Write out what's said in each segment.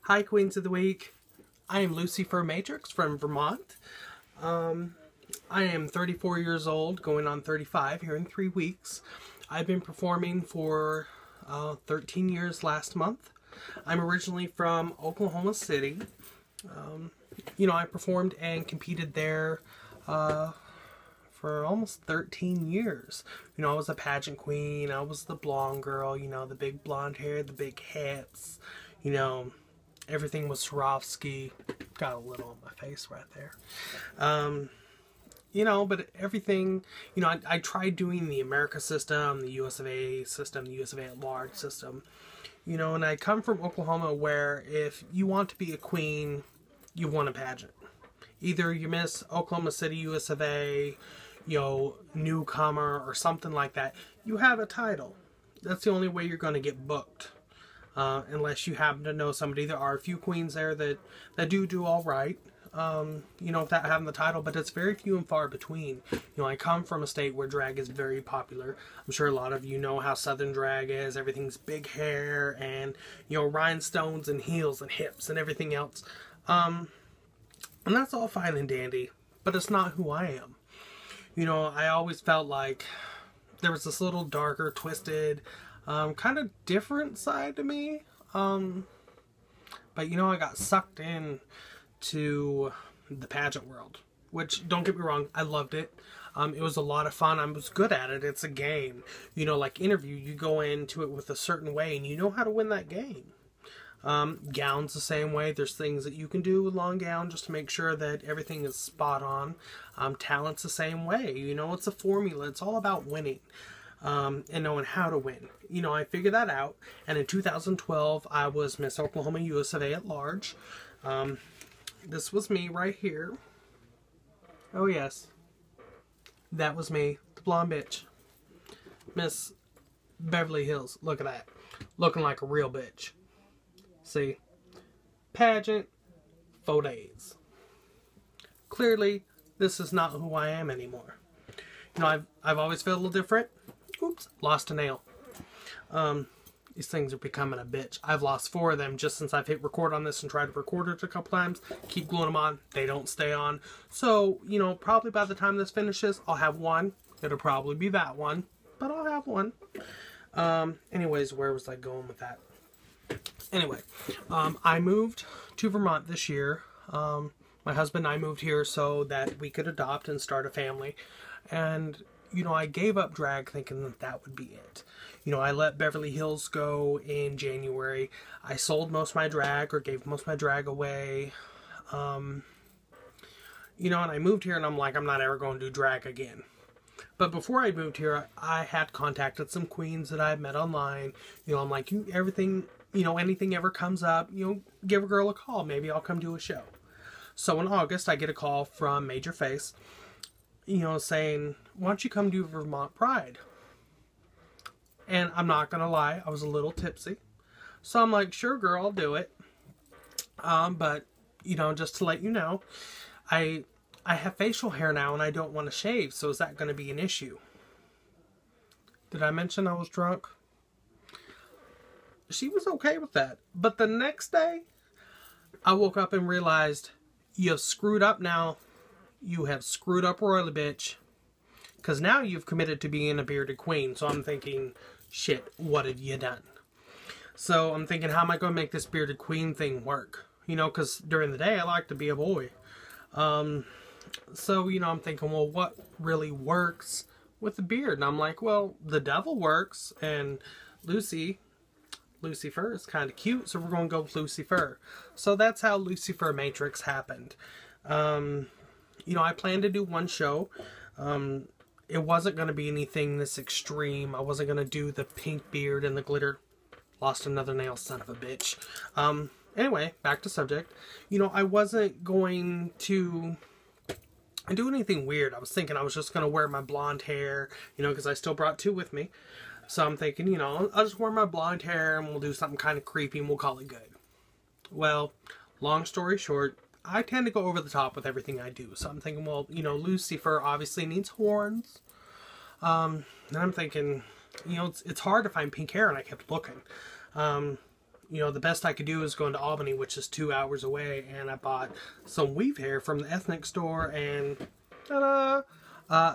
Hi, Queens of the Week. I am Luci Furr-Matrix from Vermont. I am 34 years old, going on 35 here in 3 weeks. I've been performing for 13 years last month. I'm originally from Oklahoma City. I performed and competed there for almost 13 years. I was a pageant queen. I was the blonde girl, the big blonde hair, the big hips, everything was Swarovski. Got a little on my face right there. But everything, I tried doing the America system, the US of A system, the US of A at large system, and I come from Oklahoma where if you want to be a queen, you won a pageant. Either you Miss Oklahoma City US of A, newcomer or something like that, you have a title. That's the only way you're going to get booked. Unless you happen to know somebody. There are a few queens there that do all right, without having the title, but it's very few and far between. I come from a state where drag is very popular. I'm sure a lot of you know how Southern drag is. Everything's big hair and, rhinestones and heels and hips and everything else. And that's all fine and dandy, but it's not who I am. I always felt like there was this little darker, twisted, kind of different side to me. But I got sucked in to the pageant world, which, don't get me wrong, I loved it. It was a lot of fun. I was good at it. It's a game. Like Interview, you go into it with a certain way and you know how to win that game. Gowns the same way. There's things that you can do with long gown just to make sure that everything is spot on. Talent's the same way. It's a formula. It's all about winning. And knowing how to win. I figured that out, and in 2012 I was Miss Oklahoma US of A at large. This was me right here. Oh yes, that was me, the blonde bitch. Miss Beverly Hills, look at that. Looking like a real bitch. See? Pageant, 4 days. Clearly, this is not who I am anymore. I've always felt a little different. Oops, lost a nail. These things are becoming a bitch. I've lost 4 of them just since I've hit record on this and tried to record it a couple times. Keep gluing them on. They don't stay on. So, probably by the time this finishes, I'll have one. It'll probably be that one, but I'll have one. Anyways, where was I going with that? Anyway, I moved to Vermont this year. My husband and I moved here so that we could adopt and start a family. And I gave up drag thinking that would be it. I let Beverly Hills go in January. I sold most of my drag or gave most of my drag away. And I moved here and I'm like, I'm not ever going to do drag again. But before I moved here, I had contacted some queens that I had met online. I'm like, anything ever comes up, give a girl a call. Maybe I'll come do a show. So in August, I get a call from Major Face, saying, why don't you come do Vermont Pride? And I'm not going to lie, I was a little tipsy. So I'm like, sure, girl, I'll do it. But, just to let you know, I have facial hair now and I don't want to shave. So is that going to be an issue? Did I mention I was drunk? She was okay with that. But the next day, I woke up and realized, you've screwed up now. You have screwed up royally, bitch. Because now you've committed to being a bearded queen. So I'm thinking, shit, what have you done? So I'm thinking, how am I going to make this bearded queen thing work? Because during the day, I like to be a boy. So, I'm thinking, well, what really works with the beard? And I'm like, well, the devil works. And Luci Furr is kind of cute. So we're going to go with Luci Furr. So that's how Luci Furr-Matrix happened. I planned to do one show. It wasn't going to be anything this extreme. I wasn't going to do the pink beard and the glitter. Lost another nail, son of a bitch. Anyway, back to subject. I wasn't going to do anything weird. I was thinking I was just going to wear my blonde hair, because I still brought 2 with me. So I'm thinking, I'll just wear my blonde hair and we'll do something kind of creepy and we'll call it good. Well, long story short, I tend to go over the top with everything I do. So I'm thinking, well, Luci Furr obviously needs horns. And I'm thinking, it's hard to find pink hair, and I kept looking. you know, the best I could do is going to Albany, which is 2 hours away, and I bought some weave hair from the ethnic store, and ta-da!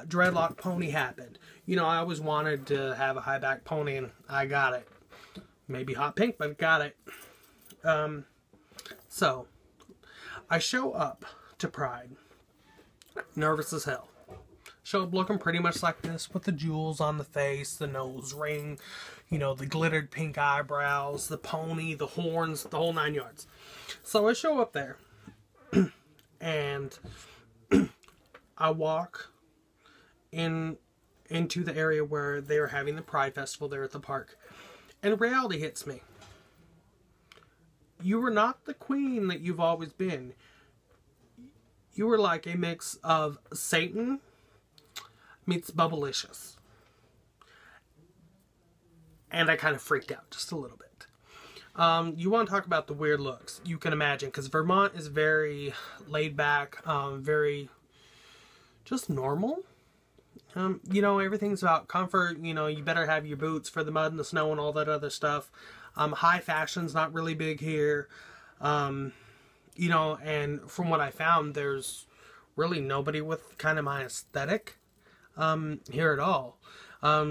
Dreadlock pony happened. You know, I always wanted to have a high back pony, and I got it. Maybe hot pink, but I got it. So, I show up to Pride, nervous as hell. Show up looking pretty much like this, with the jewels on the face, the nose ring, you know, the glittered pink eyebrows, the pony, the horns, the whole 9 yards. So I show up there, and I walk into the area where they are having the Pride Festival there at the park, and reality hits me. You were not the queen that you've always been. You were like a mix of Satan meets Bubblicious. And I kind of freaked out just a little bit. You want to talk about the weird looks. You can imagine, because Vermont is very laid back, very just normal. You know, everything's about comfort. You know, you better have your boots for the mud and the snow and all that other stuff. High fashion's not really big here. You know, and from what I found, there's really nobody with kind of my aesthetic here at all.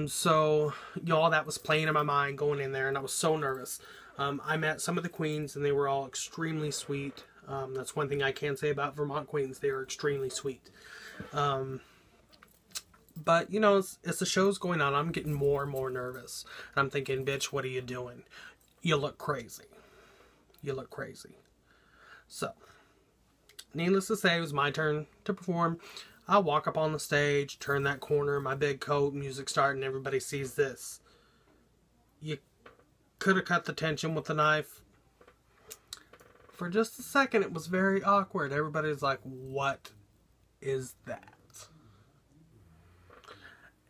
So, you know, all that was playing in my mind going in there, and I was so nervous. I met some of the queens, and they were all extremely sweet. That's one thing I can say about Vermont queens. They are extremely sweet. But, you know, as the show's going on, I'm getting more and more nervous. And I'm thinking, bitch, what are you doing? You look crazy. You look crazy. So, needless to say, it was my turn to perform. I walk up on the stage, turn that corner, my big coat, music starting, everybody sees this. You could have cut the tension with a knife. For just a second, it was very awkward. Everybody's like, what is that?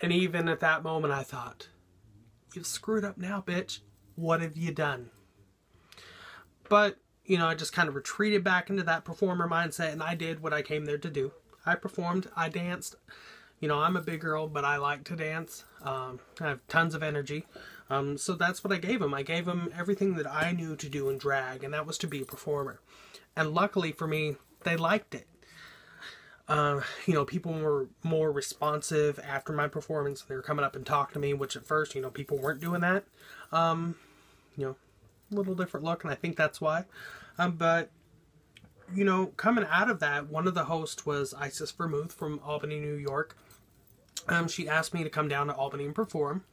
And even at that moment, I thought, you've screwed up now, bitch. What have you done? But, you know, I just kind of retreated back into that performer mindset, and I did what I came there to do. I performed, I danced. You know, I'm a big girl, but I like to dance. I have tons of energy. So that's what I gave them. I gave them everything that I knew to do in drag, and that was to be a performer. And luckily for me, they liked it. You know, people were more responsive after my performance. They were coming up and talking to me, which at first, you know, people weren't doing that. You know, a little different look, and I think that's why. But, you know, coming out of that, one of the hosts was Isis Vermouth from Albany, New York. She asked me to come down to Albany and perform.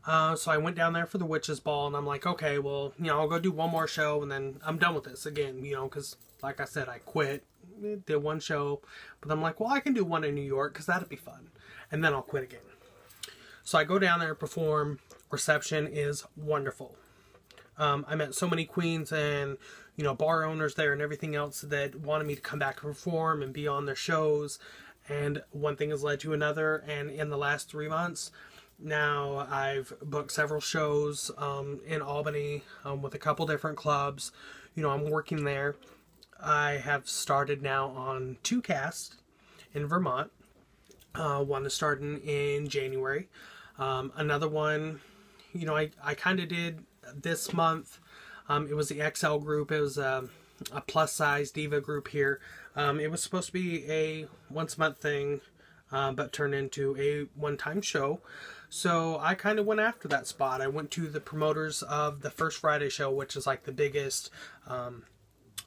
So I went down there for the Witches Ball, and I'm like, okay, well, you know, I'll go do one more show, and then I'm done with this again, you know, because, like I said, I quit. Did one show, but I'm like, well, I can do one in New York, because that'd be fun, and then I'll quit again. So I go down there, perform. Reception is wonderful. I met so many queens and, you know, bar owners there and everything else that wanted me to come back and perform and be on their shows, and one thing has led to another, and in the last 3 months, now I've booked several shows in Albany with a couple different clubs. You know, I'm working there. I have started now on 2 casts in Vermont. One is starting in January. Another one, you know, I kind of did this month. It was the XL group. It was a plus-size diva group here. It was supposed to be a once-a-month thing, but turned into a one-time show. So I kind of went after that spot. I went to the promoters of the First Friday show, which is like the biggest,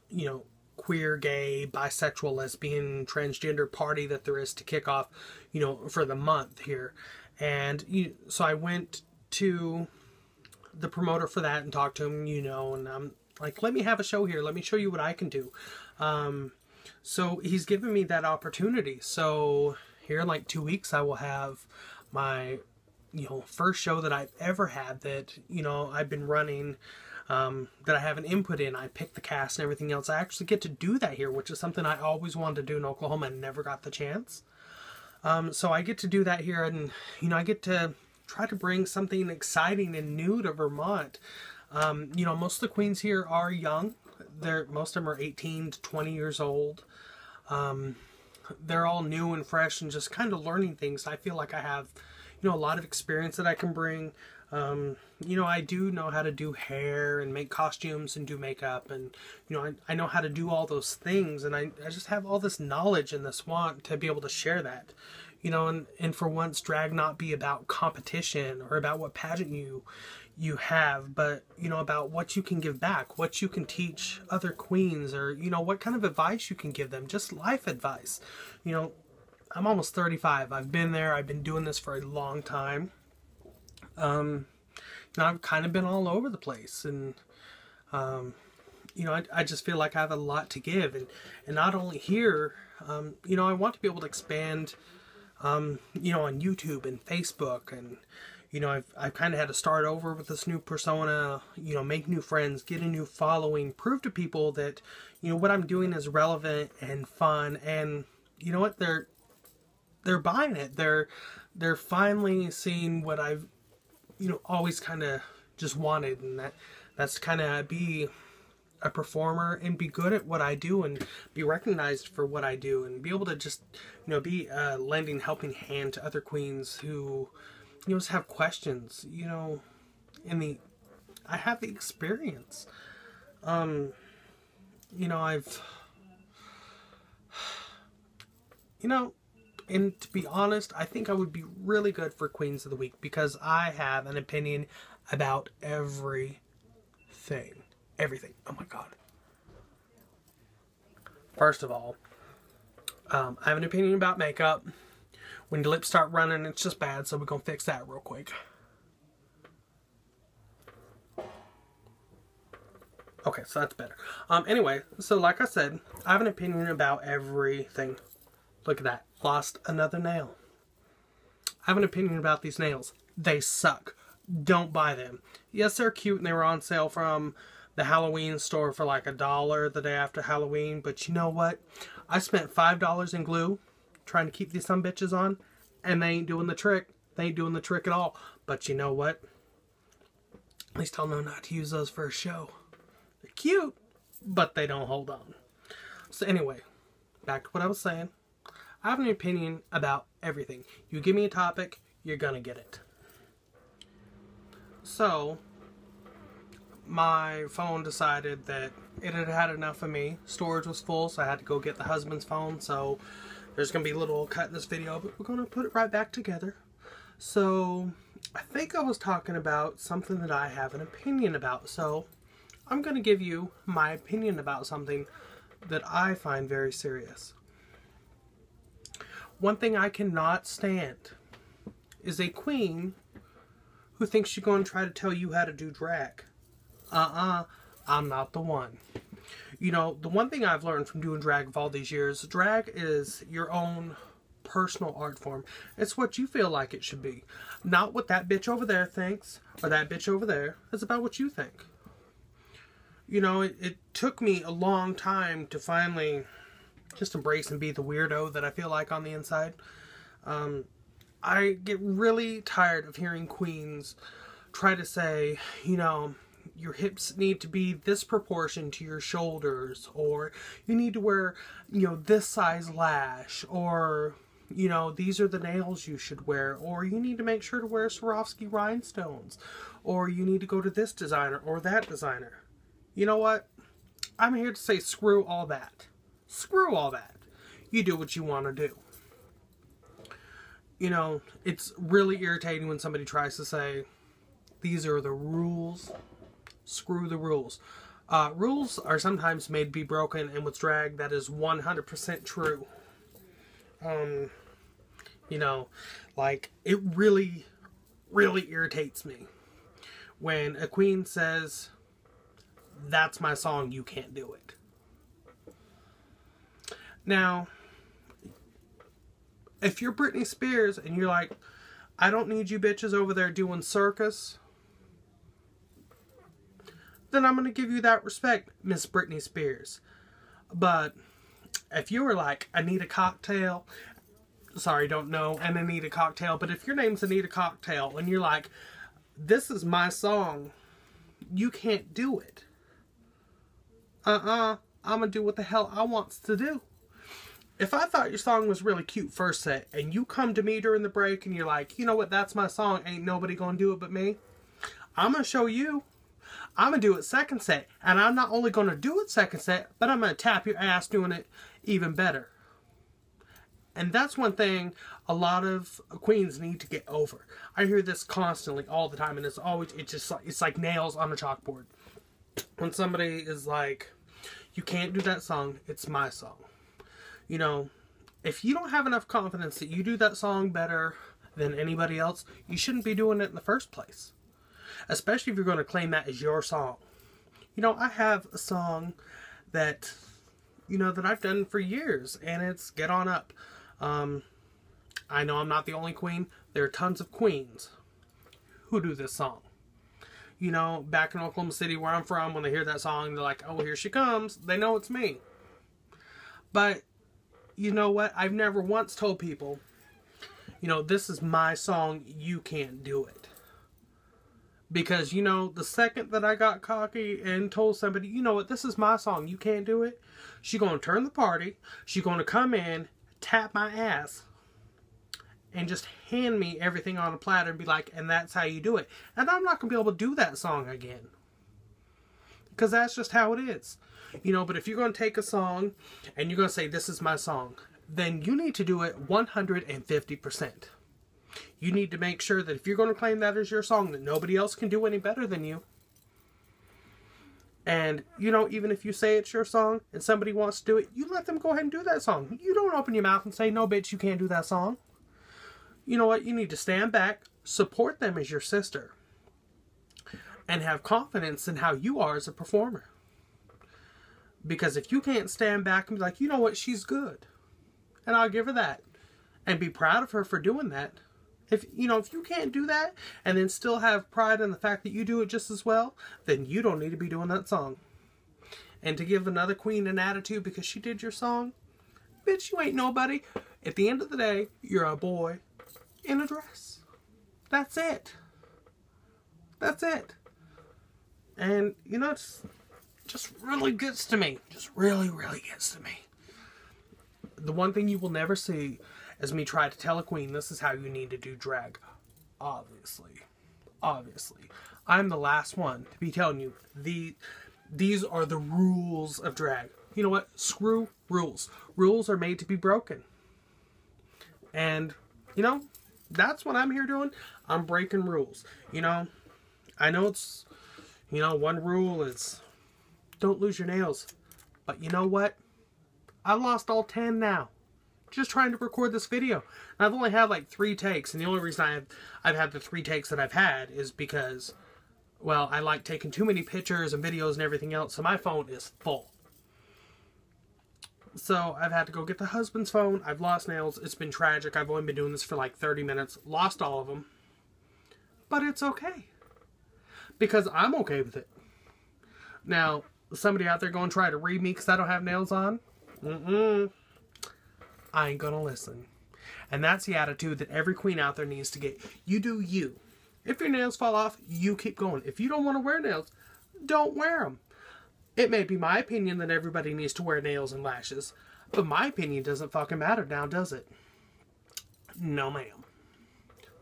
you know, queer, gay, bisexual, lesbian, transgender party that there is to kick off, you know, for the month here. And so I went to the promoter for that and talked to him, you know, and I'm like, let me have a show here. Let me show you what I can do. So he's given me that opportunity. So here in like 2 weeks, I will have my, you know, first show that I've ever had that, you know, I've been running, that I have an input in. I pick the cast and everything else. I actually get to do that here, which is something I always wanted to do in Oklahoma and never got the chance. So I get to do that here, and, you know, I get to try to bring something exciting and new to Vermont. You know, most of the queens here are young. Most of them are 18 to 20 years old. They're all new and fresh and just kind of learning things. I feel like I have, you know, a lot of experience that I can bring. You know, I do know how to do hair and make costumes and do makeup, and, you know, I know how to do all those things, and I just have all this knowledge and this want to be able to share that. You know, and for once, drag not be about competition or about what pageant you have, but, you know, about what you can give back, what you can teach other queens, or, you know, what kind of advice you can give them, just life advice. You know, I'm almost 35. I've been there. I've been doing this for a long time. You know, I've kind of been all over the place, and, you know, I just feel like I have a lot to give, and not only here, you know, I want to be able to expand, you know, on YouTube and Facebook, and, you know, I've kind of had to start over with this new persona, you know, make new friends, get a new following, prove to people that, you know, what I'm doing is relevant and fun, and, you know what, they're buying it. They're finally seeing what I've, you know, always kind of just wanted, and that's kind of be a performer and be good at what I do and be recognized for what I do and be able to just, you know, be a lending, helping hand to other queens who, you know, just have questions, you know, I have the experience. You know, you know, and to be honest, I think I would be really good for Queens of the Week because I have an opinion about everything. Everything. Oh my God. First of all, I have an opinion about makeup. When the lips start running, it's just bad, so we're going to fix that real quick. Okay, so that's better. Anyway, so like I said, I have an opinion about everything. Look at that. Lost another nail. I have an opinion about these nails. They suck. Don't buy them. Yes, they're cute and they were on sale from the Halloween store for like $1 the day after Halloween. But you know what? I spent $5 in glue trying to keep these some bitches on, and they ain't doing the trick. They ain't doing the trick at all. But you know what? At least I'll know not to use those for a show. They're cute, but they don't hold on. So anyway, back to what I was saying. I have an opinion about everything. You give me a topic, you're gonna get it. So, my phone decided that it had had enough of me. Storage was full, so I had to go get the husband's phone. So, there's gonna be a little cut in this video, but we're gonna put it right back together. So, I think I was talking about something that I have an opinion about. So, I'm gonna give you my opinion about something that I find very serious. One thing I cannot stand is a queen who thinks she's going to try to tell you how to do drag. I'm not the one. You know, the one thing I've learned from doing drag for all these years, drag is your own personal art form. It's what you feel like it should be. Not what that bitch over there thinks, or that bitch over there. It's about what you think. You know, it took me a long time to finally just embrace and be the weirdo that I feel like on the inside. I get really tired of hearing queens try to say, you know, your hips need to be this proportion to your shoulders, or you need to wear, you know, this size lash, or, you know, these are the nails you should wear, or you need to make sure to wear Swarovski rhinestones, or you need to go to this designer or that designer. You know what? I'm here to say screw all that. Screw all that. You do what you want to do. You know, it's really irritating when somebody tries to say, these are the rules. Screw the rules. Rules are sometimes made to be broken, and with drag, that is 100% true. You know, like, it really, really irritates me when a queen says, that's my song, you can't do it. Now, if you're Britney Spears and you're like, I don't need you bitches over there doing circus, then I'm going to give you that respect, Miss Britney Spears. But if you were like, Anita Cocktail, sorry, don't know an Anita Cocktail, but if your name's Anita Cocktail and you're like, this is my song, you can't do it. I'm going to do what the hell I wants to do. If I thought your song was really cute first set, and you come to me during the break and you're like, you know what, that's my song, ain't nobody gonna do it but me, I'm going to show you. I'm going to do it second set. And I'm not only going to do it second set, but I'm going to tap your ass doing it even better. And that's one thing a lot of queens need to get over. I hear this constantly all the time, and it's like nails on a chalkboard. When somebody is like, you can't do that song, it's my song. You know, if you don't have enough confidence that you do that song better than anybody else, you shouldn't be doing it in the first place. Especially if you're going to claim that as your song. You know, I have a song that, you know, that I've done for years, and it's Get On Up. I know I'm not the only queen. There are tons of queens who do this song. You know, back in Oklahoma City where I'm from, when they hear that song, they're like, oh, here she comes. They know it's me. But, you know what? I've never once told people, you know, this is my song, you can't do it. Because, you know, the second that I got cocky and told somebody, you know what, this is my song, you can't do it, she's going to turn the party, she's going to come in, tap my ass, and just hand me everything on a platter and be like, and that's how you do it. And I'm not going to be able to do that song again. Because that's just how it is. You know, but if you're going to take a song and you're going to say, this is my song, then you need to do it 150%. You need to make sure that if you're going to claim that as your song, that nobody else can do any better than you. And, you know, even if you say it's your song and somebody wants to do it, you let them go ahead and do that song. You don't open your mouth and say, no, bitch, you can't do that song. You know what? You need to stand back, support them as your sister, and have confidence in how you are as a performer. Because if you can't stand back and be like, you know what, she's good, and I'll give her that, and be proud of her for doing that. If you can't do that and then still have pride in the fact that you do it just as well, then you don't need to be doing that song. And to give another queen an attitude because she did your song, bitch, you ain't nobody. At the end of the day, you're a boy in a dress. That's it. That's it. And, you know, it's just really gets to me. Just really, really gets to me. The one thing you will never see is me try to tell a queen, this is how you need to do drag. Obviously. Obviously. I'm the last one to be telling you, these are the rules of drag. You know what? Screw rules. Rules are made to be broken. And, you know, that's what I'm here doing. I'm breaking rules. You know, I know it's, you know, one rule is don't lose your nails. But you know what? I lost all 10 now. Just trying to record this video. And I've only had like 3 takes. And the only reason I've had the 3 takes that I've had is because, well, I like taking too many pictures and videos and everything else. So my phone is full. So I've had to go get the husband's phone. I've lost nails. It's been tragic. I've only been doing this for like 30 minutes. Lost all of them. But it's okay. Because I'm okay with it. Now, somebody out there going to try to read me because I don't have nails on? I ain't gonna listen. And that's the attitude that every queen out there needs to get. You do you. If your nails fall off, you keep going. If you don't want to wear nails, don't wear them. It may be my opinion that everybody needs to wear nails and lashes, but my opinion doesn't fucking matter now, does it? No, ma'am.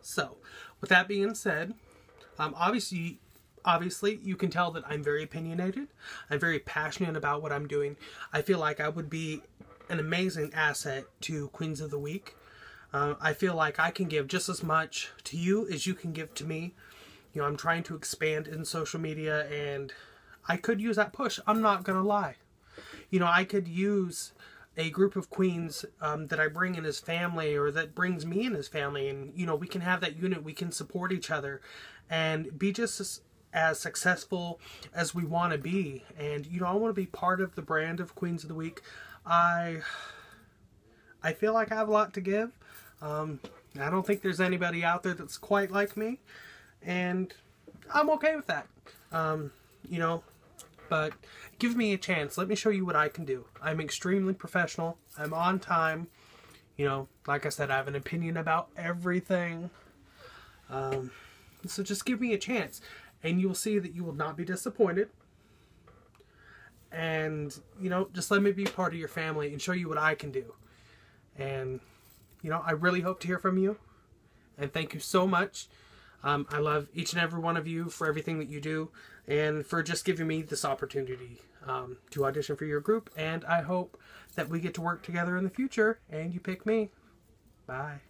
So, with that being said, obviously you can tell that I'm very opinionated. I'm very passionate about what I'm doing. I feel like I would be an amazing asset to Queens of the Week. I feel like I can give just as much to you as you can give to me. You know, I'm trying to expand in social media, and I could use that push. I'm not gonna lie. You know, I could use a group of queens that I bring in as family, or that brings me in as family, and, you know, we can have that unit. We can support each other and be just as successful as we want to be. And, you know, I want to be part of the brand of Queens of the Week. I feel like I have a lot to give. I don't think there's anybody out there that's quite like me, and I'm okay with that. You know, but give me a chance. Let me show you what I can do. I'm extremely professional. I'm on time. You know, like I said, I have an opinion about everything. So just give me a chance, and you'll see that you will not be disappointed. And, you know, just let me be part of your family and show you what I can do. And, you know, I really hope to hear from you. And thank you so much. I love each and every one of you for everything that you do and for just giving me this opportunity to audition for your group. And I hope that we get to work together in the future and you pick me. Bye.